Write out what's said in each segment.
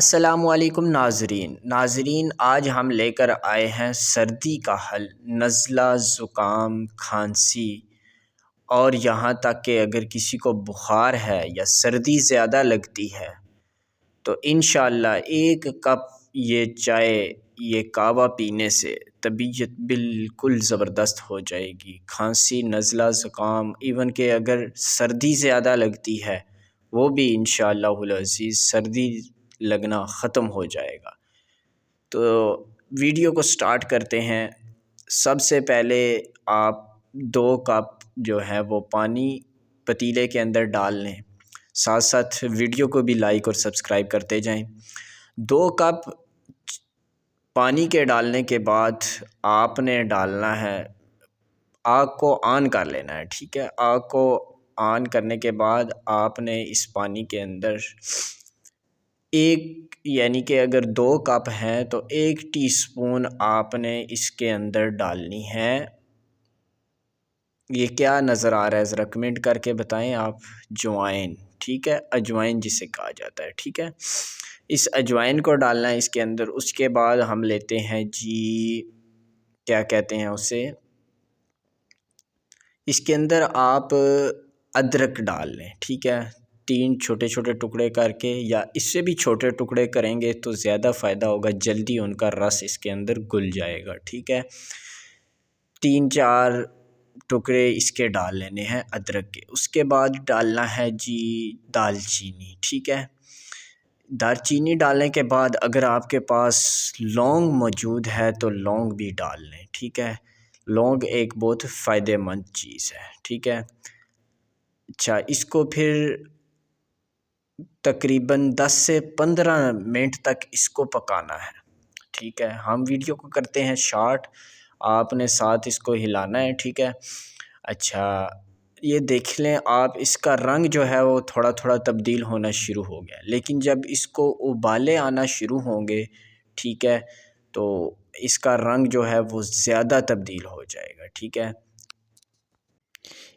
السلام علیکم ناظرین، آج ہم لے کر آئے ہیں سردی کا حل، نزلہ، زکام، کھانسی اور یہاں تک کہ اگر کسی کو بخار ہے یا سردی زیادہ لگتی ہے تو انشاءاللہ ایک کپ یہ چائے، یہ کہوہ پینے سے طبیعت بالکل زبردست ہو جائے گی۔ کھانسی، نزلہ، زکام، ایون کہ اگر سردی زیادہ لگتی ہے وہ بھی انشاءاللہ العزیز سردی لگنا ختم ہو جائے گا۔ تو ویڈیو کو سٹارٹ کرتے ہیں۔ سب سے پہلے آپ 2 کپ جو ہے وہ پانی پتیلے کے اندر ڈال لیں، ساتھ ساتھ ویڈیو کو بھی لائک اور سبسکرائب کرتے جائیں۔ 2 کپ پانی کے ڈالنے کے بعد آپ نے ڈالنا ہے، آگ کو آن کر لینا ہے، ٹھیک ہے۔ آگ کو آن کرنے کے بعد آپ نے اس پانی کے اندر یعنی کہ اگر 2 کپ ہیں تو 1 ٹی سپون آپ نے اس کے اندر ڈالنی ہے۔ یہ کیا نظر آ رہا ہے ذرا کمنٹ کر کے بتائیں آپ؟ اجوائن، ٹھیک ہے، اجوائن جسے کہا جاتا ہے، ٹھیک ہے۔ اس اجوائن کو ڈالنا ہے اس کے اندر۔ اس کے بعد ہم لیتے ہیں جی کیا کہتے ہیں اسے، اس کے اندر آپ ادرک ڈال لیں، ٹھیک ہے، 3 چھوٹے چھوٹے ٹکڑے کر کے، یا اس سے بھی چھوٹے ٹکڑے کریں گے تو زیادہ فائدہ ہوگا، جلدی ان کا رس اس کے اندر گل جائے گا، ٹھیک ہے۔ 3-4 ٹکڑے اس کے ڈال لینے ہیں ادرک کے۔ اس کے بعد ڈالنا ہے جی دال چینی، ٹھیک ہے۔ دال چینی ڈالنے کے بعد اگر آپ کے پاس لونگ موجود ہے تو لونگ بھی ڈال لیں، ٹھیک ہے۔ لونگ ایک بہت فائدہ مند چیز ہے، ٹھیک ہے۔ اچھا، اس کو پھر تقریباً 10 سے 15 منٹ تک اس کو پکانا ہے، ٹھیک ہے۔ ہم ویڈیو کو کرتے ہیں شارٹ، آپ نے ساتھ اس کو ہلانا ہے، ٹھیک ہے۔ اچھا، یہ دیکھ لیں آپ، اس کا رنگ جو ہے وہ تھوڑا تھوڑا تبدیل ہونا شروع ہو گیا، لیکن جب اس کو ابالے آنا شروع ہوں گے، ٹھیک ہے، تو اس کا رنگ جو ہے وہ زیادہ تبدیل ہو جائے گا، ٹھیک ہے۔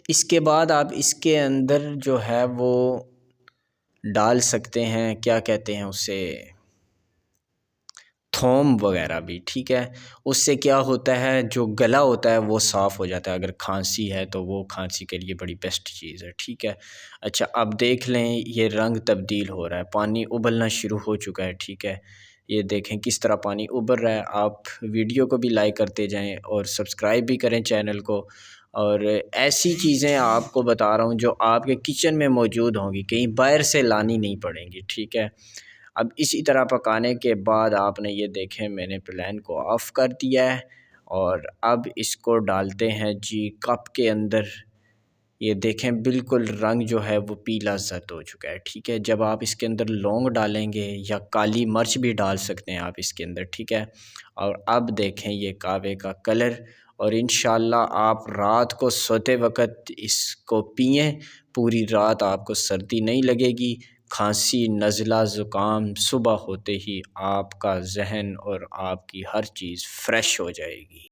اس کے بعد آپ اس کے اندر جو ہے وہ ڈال سکتے ہیں، کیا کہتے ہیں اسے، تھوم وغیرہ بھی، ٹھیک ہے۔ اس سے کیا ہوتا ہے، جو گلا ہوتا ہے وہ صاف ہو جاتا ہے، اگر کھانسی ہے تو وہ کھانسی کے لیے بڑی بیسٹ چیز ہے، ٹھیک ہے۔ اچھا، اب دیکھ لیں یہ رنگ تبدیل ہو رہا ہے، پانی ابلنا شروع ہو چکا ہے، ٹھیک ہے۔ یہ دیکھیں کس طرح پانی ابل رہا ہے۔ آپ ویڈیو کو بھی لائک کرتے جائیں اور سبسکرائب بھی کریں چینل کو، اور ایسی چیزیں آپ کو بتا رہا ہوں جو آپ کے کچن میں موجود ہوں گی، کہیں باہر سے لانی نہیں پڑیں گی، ٹھیک ہے۔ اب اسی طرح پکانے کے بعد آپ نے یہ دیکھیں میں نے پلین کو آف کر دیا ہے، اور اب اس کو ڈالتے ہیں جی کپ کے اندر۔ یہ دیکھیں بالکل رنگ جو ہے وہ پیلا زرد ہو چکا ہے، ٹھیک ہے۔ جب آپ اس کے اندر لونگ ڈالیں گے یا کالی مرچ بھی ڈال سکتے ہیں آپ اس کے اندر، ٹھیک ہے۔ اور اب دیکھیں یہ کہوے کا کلر، اور انشاءاللہ آپ رات کو سوتے وقت اس کو پئیں، پوری رات آپ کو سردی نہیں لگے گی۔ کھانسی، نزلہ، زکام صبح ہوتے ہی آپ کا ذہن اور آپ کی ہر چیز فریش ہو جائے گی۔